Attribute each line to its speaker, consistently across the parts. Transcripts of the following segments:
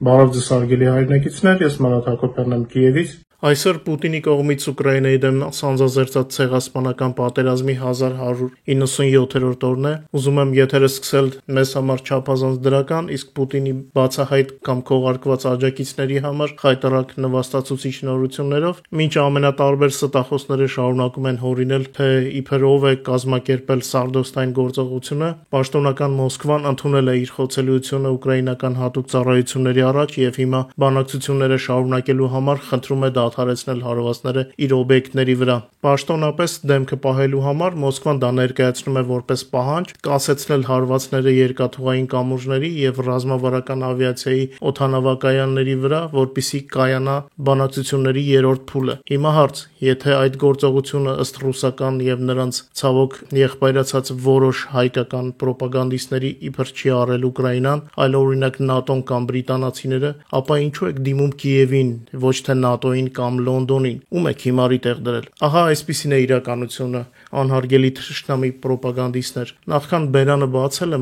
Speaker 1: Բարև ձեզ հարգելի հայրենակիցներ, ես Մարատ Հակոբյանն եմ Կիևից։ Այսօր Պուտինի կողմից Ուկրաինայի դեմ սանձազերծած ցեղասպանական պատերազմի 1197-րդ օրն է։ Ուզում եմ եթերը սկսել մեզ համար չափազանց դրական, իսկ Պուտինի բացահայտ կամ քողարկված աջակիցների համար խայտառակ նվաստացուցիչ նորություններով, մինչ ամենատարբեր ստախոսները շարունակում են հորինել, թե իբր ով է կազմակերպել սարդոստային գործողությունը, պաշտոնական Մոսկվան ընդունել է իր խոցելիությունը ուկրաինական հատուկ ծառայությունների առաջ եւ հիմա բանակցությունները շարունակելու համար խնդրում է դադարեցնել հարվածները իր օբյեկտների վրա։ Պաշտոնապես դեմքը պահելու համար Մոսկվան դա ներկայացնում է որպես պահանջ կասեցնել հարվածները երկաթուղային կամուրջների եւ ռազմավարական ավիացիայի օդանավակայանների վրա, որպիսի կայանա բանակցությունների երրորդ փուլը։ Հիմա հարց, եթե այդ գործողությունը ըստ ռուսական եւ նրանց ցավոք եղբայրացած որոշ հայկական պրոպագանդիստների իբր չի արել Ուկրաինան, այլ օրինակ ՆԱՏՕ-ն կամ բրիտանացիները, ապա ինչու եք դիմում Կիևին, ոչ թե ՆԱՏՕ-ին կամ Լոնդոնին, ում եք հիմարի տեղ դրել։ Ահա այսպիսին է իրականությունը, անհարգելի թշնամի պրոպագանդիստներ։ Նախքան բերանը բացել է,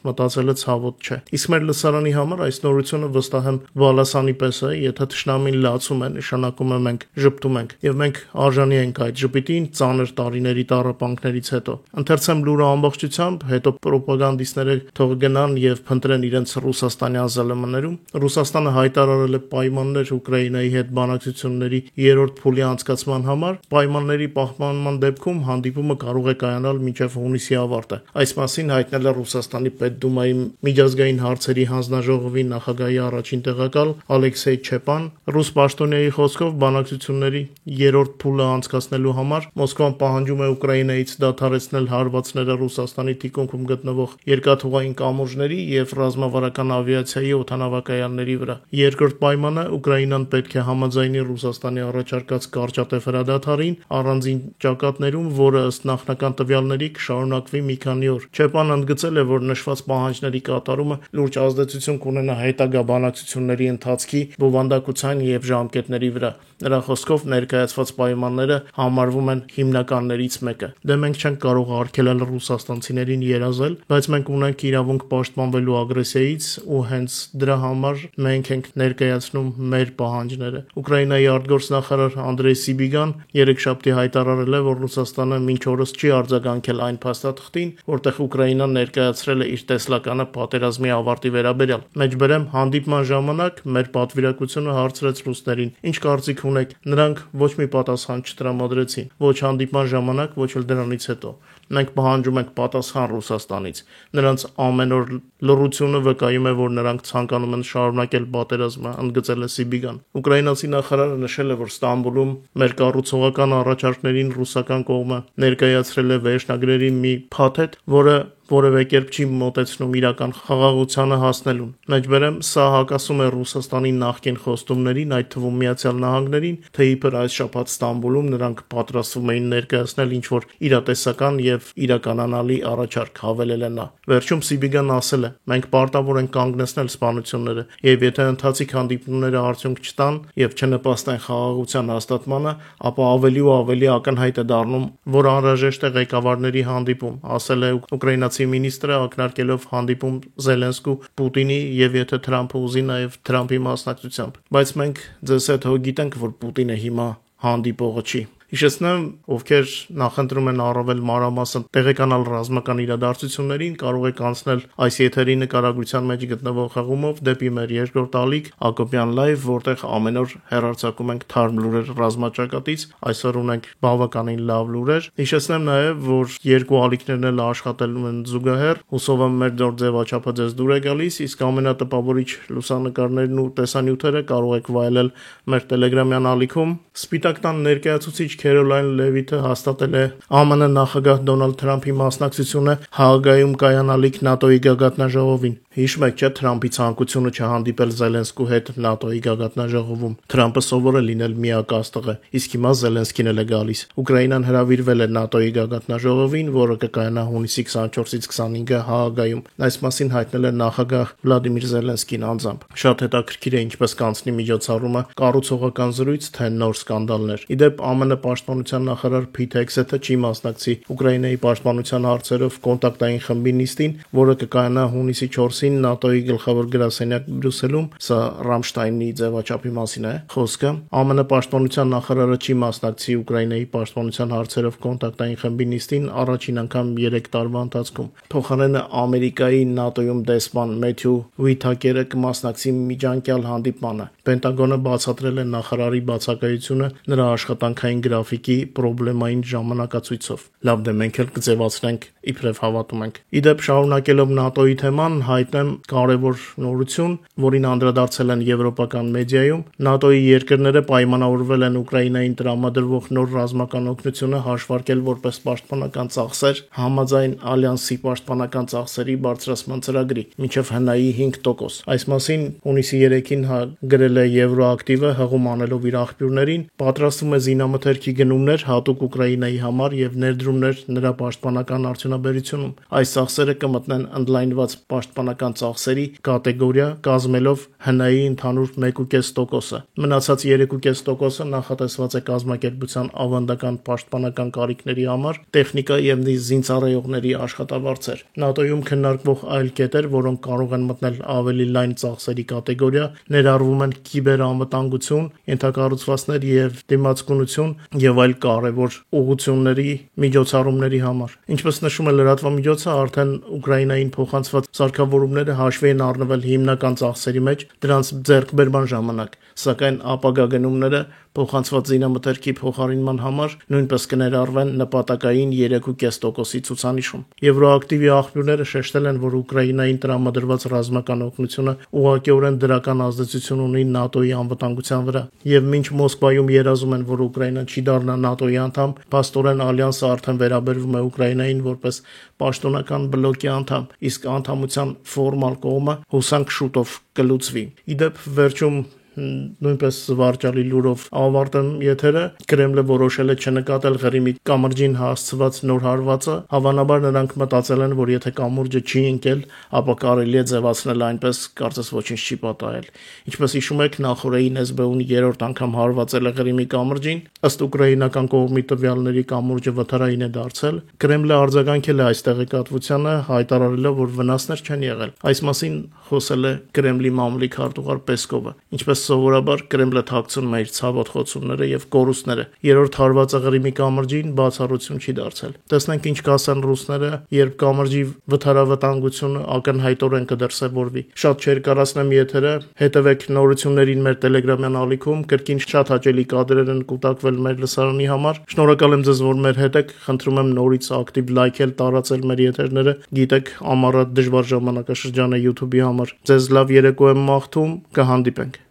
Speaker 1: մտածելը ցավոտ չէ։ Իսկ մեր լսարանի համար այս նորությունը վստահ եմ բալասանի պես է, եթե թշնամին լացում է, նշանակում է մենք ժպտում ենք, եւ մենք արժանի ենք այդ ժպիտին ծանր տարիների տառապանքներից հետո։ Ընթերցեմ լուրը ամբողջությամբ, հետո պրոպագանդիստները թող գնան եւ փնտրեն իրենց ռուսաստանյան ԶԼՄ-ներում։ Ռուսաստանը հայտարարել է պայմաններ Ուկրաինայի հետ բանակցությունների երրորդ փուլի անցկացման համար, պայմանների պահպանման դեպքում հանդիպումը կարող է կայանալ մինչև հունիսի ավարտը։ Այս մասին հայտնել է Ռուսաստանի Պետդումայի միջազգային հարցերի հանձնաժողովի նախագահի առաջին տեղակալ Ալեքսեյ Չեպան։ Ռուս պաշտոնյայի խոսքով բանակցությունների երրորդ փուլը անցկացնելու համար Մոսկվան պահանջում է Ուկրաինայից դադարեցնել հարվածները Ռուսաստանի թիկունքում գտնվող երկաթուղային կամուրջների եւ ռազմավարական ավիացիայի օդանավակայանների վրա։ Երկրորդ պայմանը Ուկրաինան պետք է համաձայնի Ռուսաստանի առաջարկած կարճատև հրադադարին առանձին ճակատներում, որը ըստ նախնական տվյալների կշարունակվի մի քանի օր։ Չեպան ընդգծել է, որ նշված պահանջների կատարումը լուրջ ազդեցություն կունենա հետագա բանակցությունների ընթացքի բովանդակության եւ ժամկետների վրա։ Նրա խոսքով ներկայացված պայմանները համարվում են հիմնականներից մեկը։ Դե մենք չենք կարող արգելել ռուսաստանցիներին երազել, բայց մենք ունենք իրավունք պաշտպանվելու ագրեսիայից ու հենց դրա համար մենք ենք ներկայացնում մեր պահանջները։ Ուկրաինայի արտգործնախարար Անդրեյ Սիբիգան երեքշաբթի հայտարարել է, որ Ռուսաստանը մինչ օրս չի արձագանքել այն փաստաթղթին, որտեղ Ուկրաինան ներկայացրել է իր տեսլականը պատերազմի ավարտի վերաբերյալ։ Մեջբերեմ հանդիպման ժամանակ մեր պատվիրակությունը հարցրեց ռուսներին. «Ինչ կարծիք ունեք»։ Նրանք ոչ մի պատասխան չտրամադրեցին, ոչ հանդիպման ժամանակ, ոչ էլ դրանից հետո։ Մենք պահանջում ենք պատասխան Ռուսաստանից։ Նրանց ամեն օր լռությունը վկայում է, որ նրանք ցանկանում են շարունակել պատերազմը, ընդգծել է Սիբիգան։ Ուկրաինացի նախարարը նշել է, որ Ստամբուլում մեր կառուցողական առաջարկներին ռուսական կողմը ներկայացրել է վերջնագրերի մի փաթեթ, որը որևէ կերպ չի մոտեցնում իրական խաղաղությանը հասնելուն։ Մեջբերեմ սա հակասում է Ռուսաստանի նախկին խոստումներին, այդ թվում Միացյալ Նահանգներին, թե իբր այս շաբաթ Ստամբուլում նրանք պատրաստվում էին ներկայացնել ինչ-որ իրատեսական եւ իրականանալի առաջարկ, հավելել է նա։ Վերջում Սիբիգան ասել է. «Մենք պարտավոր ենք կանգնեցնել սպանությունները, եւ եթե ընթացիկ հանդիպումները արդյունք չտան եւ չնպաստեն խաղաղության հաստատմանը, ապա ավելի ու ավելի ակնհայտ է դառնում, որ անհրաժեշտ է ղեկավարների հանդիպում», ասել է ուկրաինացի մինիստրը, ակնարկելով հանդիպում Զելենսկու, Պուտինի եւ եթե Թրամփը ուզի նաեւ Թրամփի մասնակցությամբ։ Բայց մենք ձեզ հետ հո գիտենք, որ Պուտինը հիմա հանդիպողը չի։ Հիշեցնեմ, ովքեր նախընտրում են առավել մանրամասն տեղեկանալ ռազմական իրադարձություններին, կարող եք անցնել այս եթերի նկարագրության մեջ գտնվող հղումով դեպի մեր երկրորդ ալիք Հակոբյան Live, որտեղ ամեն օր հեռարձակում ենք թարմ լուրեր ռազմաճակատից։ Այսօր ունենք բավականին լավ լուրեր։ Հիշեցնեմ նաև, որ երկու ալիքներն էլ աշխատելու են զուգահեռ։ Հուսով եմ մեր ձևաչափը ձեզ դուր է գալիս, իսկ ամենատպավորիչ լուսանկարներն ու տեսանյութերը կարող եք վայելել մեր Telegram-յան ալիքում։ Սպիտակ տան ներկայացուցիչ Քերոլայն Լևիթը հաստատել է ԱՄՆ նախագահ Դոնալդ Թրամփի մասնակցությունը Հաագայում կայանալիք ՆԱՏՕ-ի գագաթնաժողովին։ Հիշում եք, չէ՞, Թրամփի ցանկությունը չհանդիպել Զելենսկու հետ ՆԱՏՕ-ի գագաթնաժողովում։ Թրամփը սովոր է լինել միակաստղը, իսկ հիմա Զելենսկին էլ է գալիս։ Ուկրաինան հրավիրվել է ՆԱՏՕ-ի գագաթնաժողովին, որը կկայանա հունիսի 24-ից 25-ը Հաագայում։ Այս մասին հայտնել է նախագահ Վլադիմիր Զելենսկին անձամբ։ Շատ հետաքրքիր է ինչպես կանցնի միջոցառումը, կառուցողական զրույց, թե նոր սկանդալներ։ Իդեպ ԱՄՆ պաշտպանության նախարար Փիթ Հեքսեթը չի մասնակցի Ուկրաինայի պաշտպանության հարցերով կոնտակտային խմբի նիստին, որը կկայանա հունիսի 4-ին մասին ՆԱՏՕ-ի գլխավոր գրասենյակ Բրյուսելում, սա Ռամշտայնի ձևաչափի մասին է խոսքը, ԱՄՆ պաշտպանության նախարարը չի մասնակցի Ուկրաինայի պաշտպանության հարցերով կոնտակտային խմբի նիստին առաջին անգամ 3 տարվա ընթացքում։ Փոխարենը Ամերիկայի ՆԱՏՕ-ում դեսպան Մեթյու Ուիթակերը կմասնակցի միջանկյալ հանդիպմանը։ Պենտագոնը բացատրել է նախարարի բացակայությունը նրա աշխատանքային գրաֆիկի պրոբլեմային ժամանակացույցով։ Լավ դե մենք էլ կձևացնենք իբրև հավատում ենք։ Իդեպ շարունակելով ՆԱՏՕ-ի թեման, հայտնեմ կարևոր նորություն, որին անդրադարձել են եվրոպական մեդիայում, ՆԱՏՕ-ի երկրները պայմանավորվել են Ուկրաինային տրամադրվող նոր ռազմական օգնությունը հաշվարկել որպես պաշտպանական ծախսեր համաձայն ալյանսի պաշտպանական ծախսերի բարձրացման ծրագրի, մինչև ՀՆԱ-ի 5%։ Այս մասին հունիսի 3-ին գրել է Եվրոակտիվը հղում անելով իր աղբյուրներին, պատրաստվում է զինամթերքի գնումներ հատուկ Ուկրաինայի համար եւ ներդրումներ նրա պաշտպանական արդյունաբերությունում։ Այս ծախսերը կմտնեն ընդլայնված պաշտպանական ծախսերի կատեգորիա, կազմելով ՀՆԱ-ի ընդհանուր 1.5%-ը։ Մնացած 3.5%-ը նախատեսված է կազմակերպության ավանդական պաշտպանական կարիքների համար, տեխնիկա եւ զինծառայողների աշխատավարձեր։ ՆԱՏՕ-ում քննարկվող այլ կետեր, որոնք կարող են մտնել ավելի լայն ծախսերի կատեգորիա, ներառվում են կիբերանվտանգություն, ենթակառուցվածքներ եւ դիմացկունություն եւ այլ կարեւոր ուղղությունների միջոցառումների համար։ Ինչպես նշում է լրատվամիջոցը, արդեն Ուկրաինային փոխանցված սարքավորումները հաշվի են առնվել հիմնական ծախսերի մեջ դրանց ձեռքբերման ժամանակ, սակայն ապագա գնումները փոխանցված զինամթերքի փոխարինման համար նույնպես կներառվեն նպատակային 3.5%-ի ցուցանիշում։ Եվրոակտիվի աղբյուրները շեշտել են, որ Ուկրաինային տրամադրված ռազմական օգնությունը ուղղակիորեն դրական ազդեցություն ունի ՆԱՏՕ-ի անվտանգության վրա, եւ մինչ Մոսկվայում երազում են, որ Ուկրաինան չի դառնա ՆԱՏՕ-ի անդամ, փաստորեն ալյանսը արդեն վերաբերվում է Ուկրաինային որպես պաշտոնական բլոկի անդամ, իսկ անդամության ֆորմալ կողմը հուսանք շուտով կլուծվի։ Իդեպ վերջում նույնպես զվարճալի լուրով ավարտեմ եթերը, Կրեմլը որոշել է չնկատել Ղրիմի կամրջին հասցված նոր հարվածը, հավանաբար նրանք մտածել են, որ եթե կամուրջը չի ընկել, ապա կարելի է ձևացնել այնպես, կարծես ոչինչ չի պատահել։ Ինչպես հիշում եք, նախորդին ՍԲՈ-ն 3-րդ անգամ հարվածել է Ղրիմի կամրջին, ըստ ուկրաինական կողմի տվյալների կամուրջը վթարային է դարձել։ Կրեմլը արձագանքել է այս տեղեկատվությանը, հայտարարելով, որ վնասներ չեն եղել։ Այս մասին խոսել է Կրեմլի մամուլի քարտուղար Պեսկովը։ Ինչպես սովորաբար Կրեմլը թաքցնում է իր ցավոտ խոցումները եւ կորուստները։ Երրորդ հարվածը Ղրիմի կամրջին բացառություն չի դարձել։ Տեսնենք ինչ կասեն ռուսները, երբ կամրջի վթարավտանգությունը ակնհայտորեն կդրսևորվի։ Շատ չերկարացնեմ եթերը, հետևեք նորություններին մեր Telegram-յան ալիքում, կրկին շատ հաճելի կադրեր են կուտակվել մեր լսարանի համար։ Շնորհակալ եմ ձեզ, որ մեր հետ եք, խնդրում եմ նորից ակտիվ լայքել, տարածել մեր եթերները։ Գիտեք, ամառը դժվար ժամանակաշրջան է YouTube-ի համար։ Ձեզ լավ երեկո եմ մաղթում, կհանդիպենք։